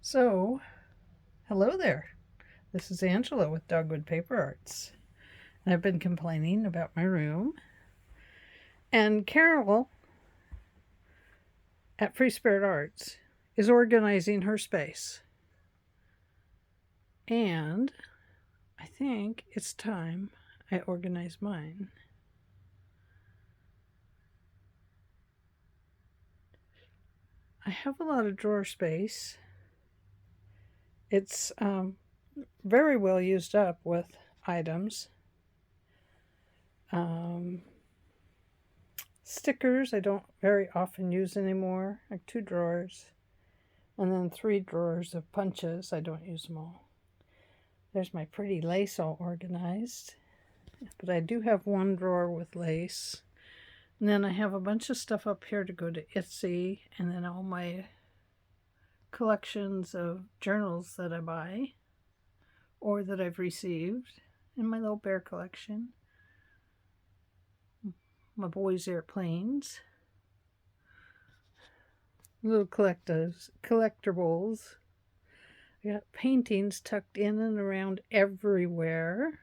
So, hello there. This is Angela with Dogwood Paper Arts. And I've been complaining about my room. And Carol at Free Spirit Arts is organizing her space. And I think it's time I organize mine. I have a lot of drawer space. It's very well used up with items. Stickers I don't very often use anymore, like 2 drawers. And then 3 drawers of punches. I don't use them all. There's my pretty lace all organized. But I do have 1 drawer with lace. And then I have a bunch of stuff up here to go to itcis. And then all my collections of journals that I buy or that I've received in my little bear collection. My boys' airplanes. Little collectibles. I got paintings tucked in and around everywhere.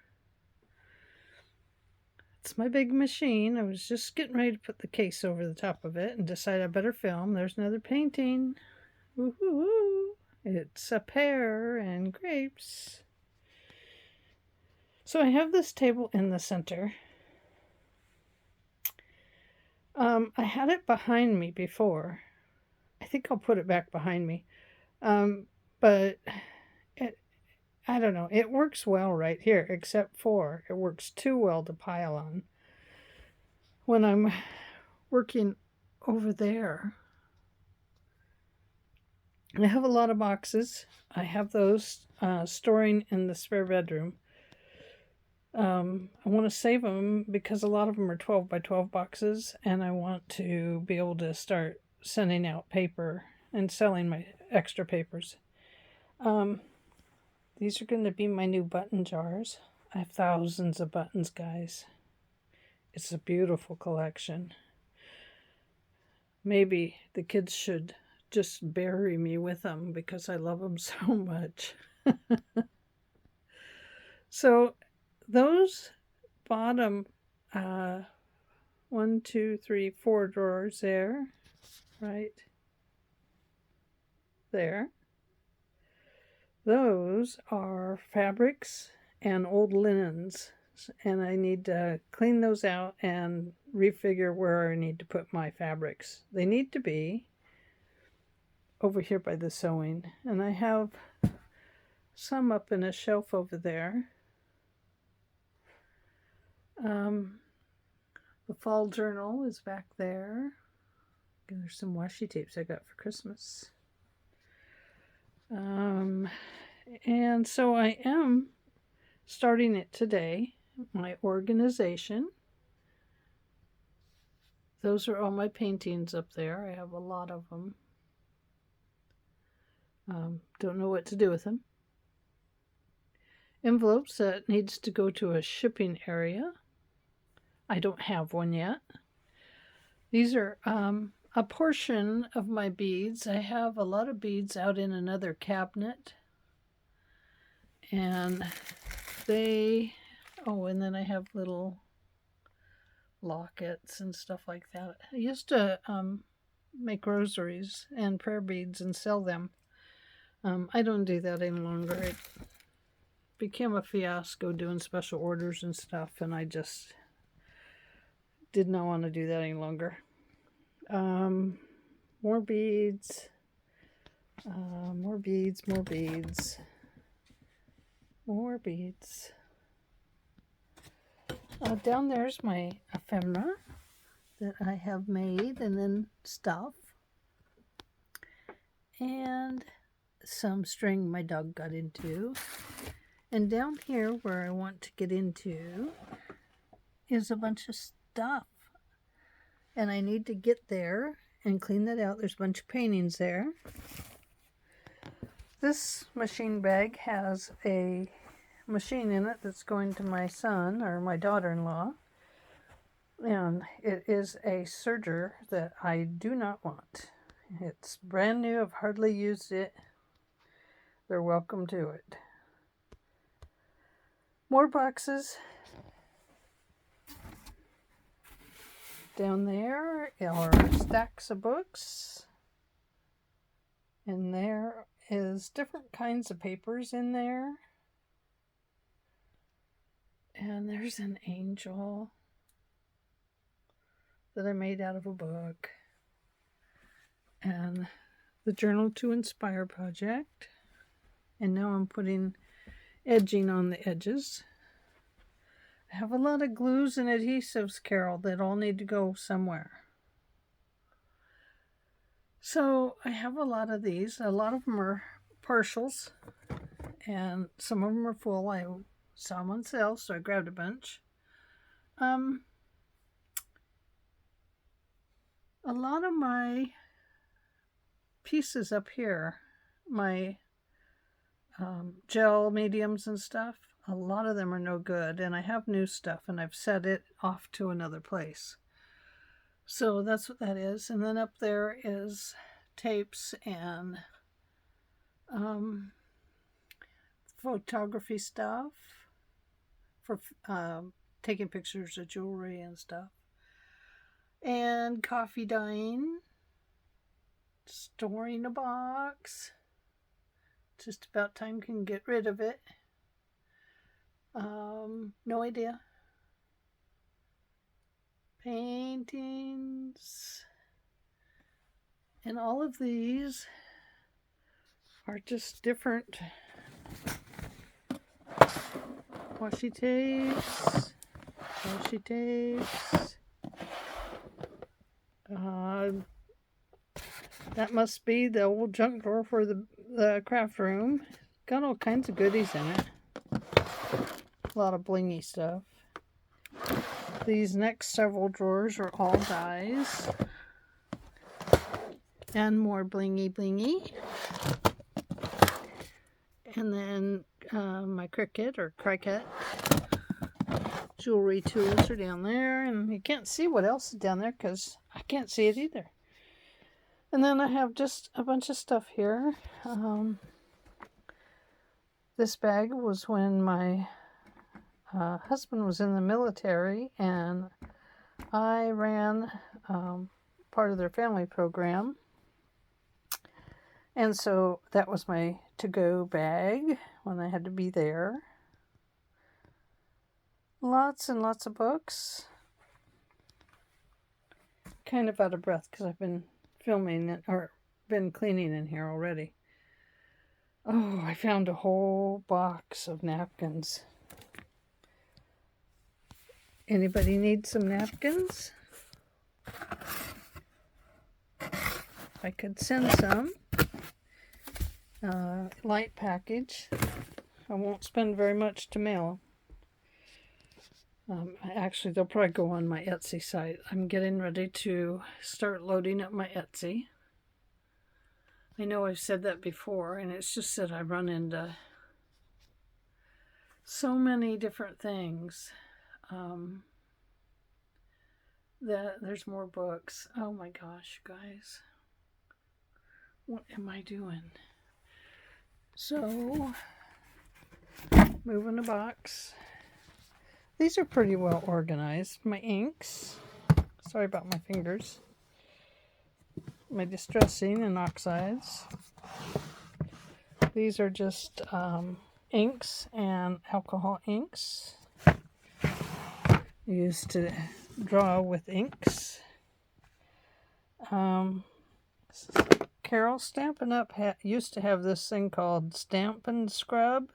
It's my big machine. I was just getting ready to put the case over the top of it and decide I better film. There's another painting. Woohoo! It's a pear and grapes. So I have this table in the center. I had it behind me before. I think I'll put it back behind me. But I don't know. It works well right here, except for it works too well to pile on when I'm working over there. I have a lot of boxes. I have those storing in the spare bedroom. I want to save them because a lot of them are 12 by 12 boxes, and I want to be able to start sending out paper and selling my extra papers. These are going to be my new button jars. I have thousands of buttons, guys. It's a beautiful collection. Maybe the kids should just bury me with them because I love them so much. So those bottom 1, 2, 3, 4 drawers there, right there, those are fabrics and old linens, and I need to clean those out and refigure where I need to put my fabrics. They need to be over here by the sewing, and I have some up in a shelf over there. The fall journal is back there. There's some washi tapes I got for Christmas. And so I am starting it today, my organization. Those are all my paintings up there. I have a lot of them. Don't know what to do with them. Envelopes that needs to go to a shipping area. I don't have one yet. These are a portion of my beads. I have a lot of beads out in another cabinet. And and then I have little lockets and stuff like that. I used to make rosaries and prayer beads and sell them. I don't do that any longer. It became a fiasco doing special orders and stuff, and I just did not want to do that any longer. More beads, more beads, more beads, more beads. Down there's my ephemera that I have made and then stuff. And some string my dog got into. And down here where I want to get into is a bunch of stuff. And I need to get there and clean that out. There's a bunch of paintings there. This machine bag has a machine in it that's going to my son or my daughter-in-law. And it is a serger that I do not want. It's brand new. I've hardly used it. they're welcome to it. More boxes. Down there are stacks of books. And there is different kinds of papers in there. And there's an angel that I made out of a book. And the Journal to Inspire project. And now I'm putting edging on the edges. I have a lot of glues and adhesives, Carol, that all need to go somewhere. So I have a lot of these. A lot of them are partials, and some of them are full. I saw them on sale, so I grabbed a bunch. A lot of my pieces up here, my gel mediums and stuff, a lot of them are no good, and I have new stuff, and I've set it off to another place. So that's what that is. And then up there is tapes and photography stuff for taking pictures of jewelry and stuff. And coffee dyeing, storing a box. Just about time can get rid of it. No idea. Paintings. And all of these are just different washi tapes. That must be the old junk drawer for the craft room. Got all kinds of goodies in it. A lot of blingy stuff. These next several drawers are all dies. And more blingy. And then my cricket jewelry tools are down there. And you can't see what else is down there because I can't see it either. And then I have just a bunch of stuff here. This bag was when my husband was in the military, and I ran part of their family program. And so that was my to-go bag when I had to be there. Lots and lots of books. Kind of out of breath because I've been filming it, or been cleaning in here already. Oh, I found a whole box of napkins. Anybody need some napkins? I could send some. Light package. I won't spend very much to mail. Actually, they'll probably go on my Etsy site. I'm getting ready to start loading up my Etsy. I know I've said that before, and it's just that I run into so many different things. That there's more books. Oh my gosh, guys. What am I doing? So, moving a box. These are pretty well organized. My inks. Sorry about my fingers. My distressing and oxides. These are just inks and alcohol inks. Used to draw with inks. Carol Stampin' Up! Used to have this thing called Stampin' Scrub,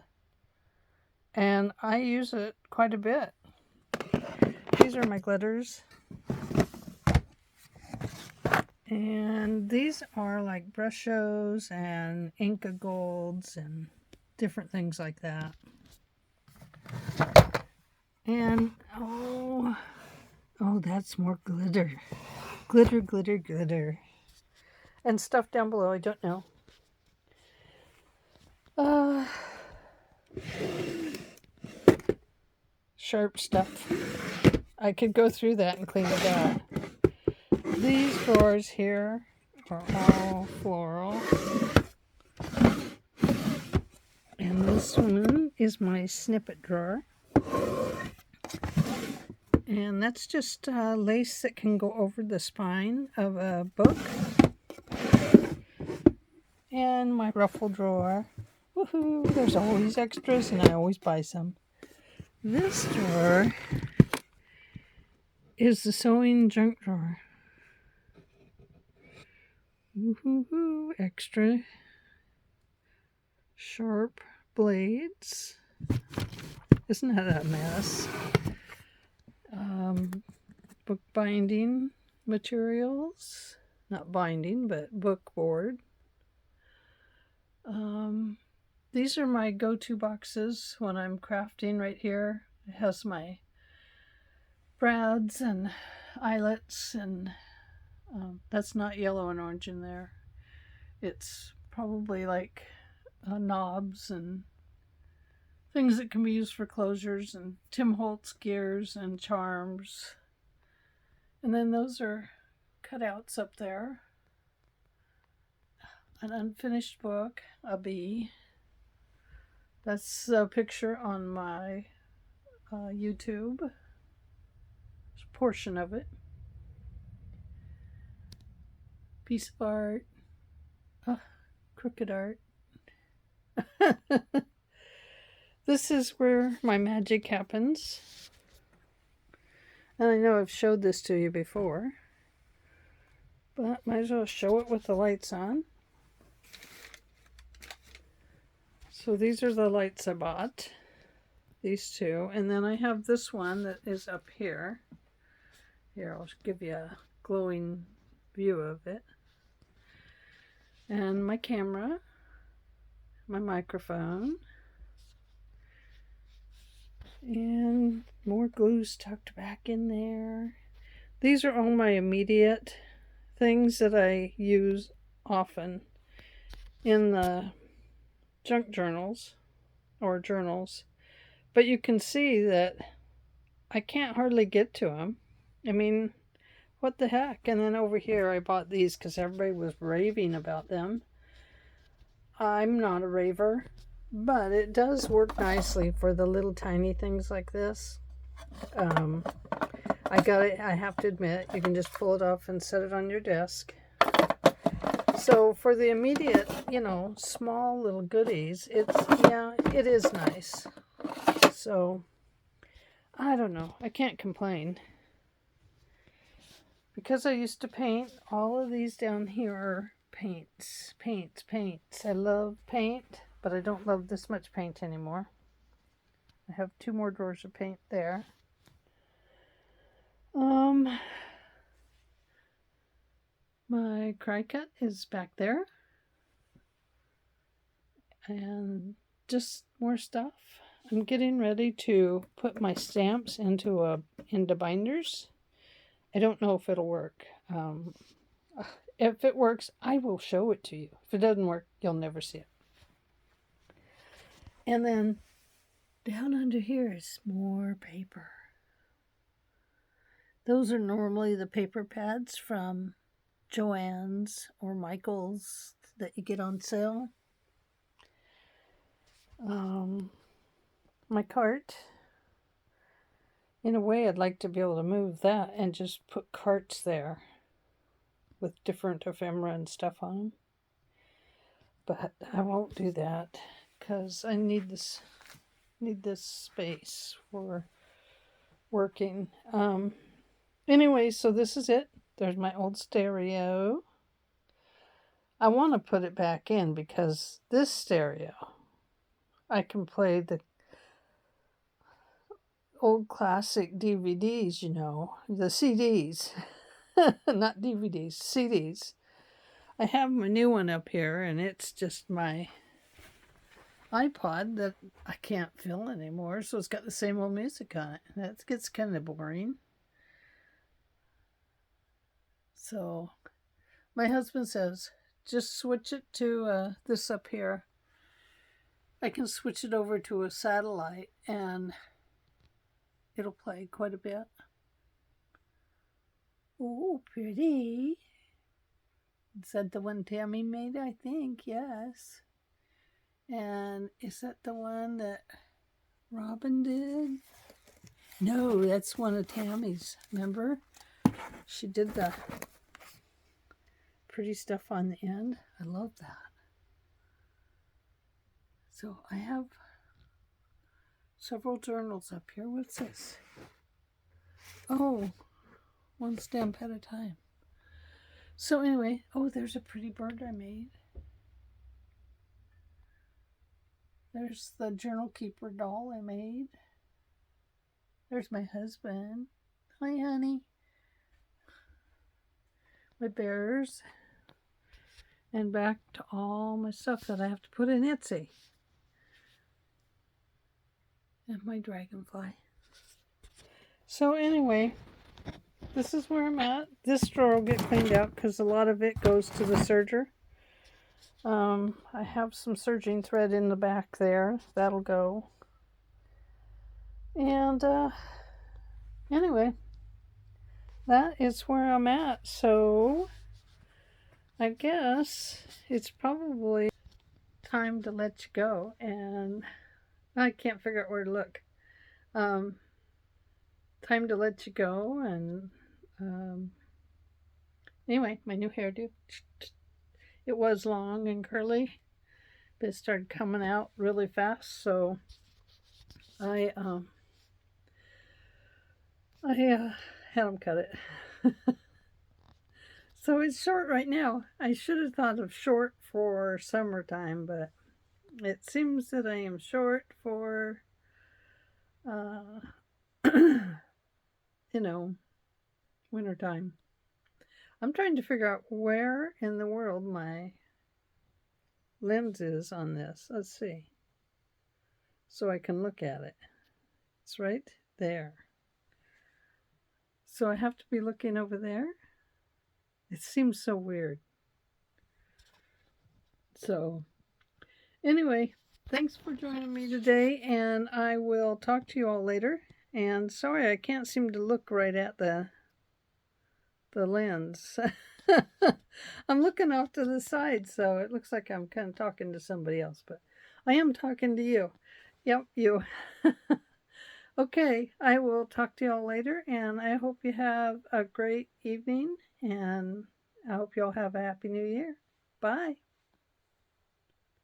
and I use it quite a bit. These are my glitters. And these are like brushos and Inca Golds and different things like that. And, oh, that's more glitter. Glitter. And stuff down below, I don't know. Sharp stuff. I could go through that and clean it out. These drawers here are all floral. This one is my snippet drawer. And that's just lace that can go over the spine of a book. And my ruffle drawer. Woohoo! There's always extras and I always buy some. This drawer is the sewing junk drawer. Woohoo! Extra sharp blades. Isn't that a mess? Book binding materials. Not binding, but book board. These are my go-to boxes when I'm crafting right here. It has my brads and eyelets, and that's not yellow and orange in there. It's probably like knobs and things that can be used for closures, and Tim Holtz gears and charms. And then those are cutouts up there. An unfinished book, a bee. That's a picture on my YouTube. There's a portion of it. Piece of art. Crooked art. This is where my magic happens. And I know I've showed this to you before, but might as well show it with the lights on. So these are the lights I bought. These two. And then I have this one that is up here. Here, I'll give you a glowing view of it. And my camera. My microphone. And more glues tucked back in there. These are all my immediate things that I use often in the junk journals or journals. But you can see that I can't hardly get to them. I mean, what the heck? And then over here I bought these because everybody was raving about them. I'm not a raver, but it does work nicely for the little tiny things like this. I have to admit, you can just pull it off and set it on your desk. So for the immediate, small little goodies, it is nice. So, I don't know. I can't complain. Because I used to paint, all of these down here are paints. I love paint, but I don't love this much paint anymore. I have 2 more drawers of paint there. My Cricut is back there. And just more stuff. I'm getting ready to put my stamps into binders. I don't know if it'll work. If it works, I will show it to you. If it doesn't work, you'll never see it. And then down under here is more paper. Those are normally the paper pads from Joann's or Michael's that you get on sale. My cart, in a way I'd like to be able to move that and just put carts there with different ephemera and stuff on them. But I won't do that because I need this space for working. Anyway, so this is it. There's my old stereo. I want to put it back in because this stereo, I can play the old classic DVDs, the CDs. Not DVDs, CDs. I have my new one up here, and it's just my iPod that I can't fill anymore, so it's got the same old music on it. That gets kind of boring. So my husband says, just switch it to this up here. I can switch it over to a satellite, and it'll play quite a bit. Oh, pretty. Is that the one Tammy made? I think, yes. And is that the one that Robin did? No, that's one of Tammy's. Remember? She did the pretty stuff on the end. I love that. So I have several journals up here. What's this? Oh, one stamp at a time. So anyway, oh, there's a pretty bird I made. There's the journal keeper doll I made. There's my husband. Hi, honey. My bears. And back to all my stuff that I have to put in Etsy. And my dragonfly. So anyway, this is where I'm at. This drawer will get cleaned out because a lot of it goes to the serger. I have some serging thread in the back there. That'll go. And anyway, that is where I'm at. So I guess it's probably time to let you go. And I can't figure out where to look. Time to let you go. And anyway, my new hairdo. It was long and curly, but it started coming out really fast, so I had them cut it. So it's short right now. I should have thought of short for summertime, but it seems that I am short for, wintertime. I'm trying to figure out where in the world my lens is on this. Let's see. So I can look at it. It's right there. So I have to be looking over there. It seems so weird. So anyway, thanks for joining me today, and I will talk to you all later. And sorry, I can't seem to look right at the lens. I'm looking off to the side, so it looks like I'm kind of talking to somebody else, but I am talking to you. Yep, you. Okay, I will talk to you all later, and I hope you have a great evening, and I hope you all have a happy new year. Bye.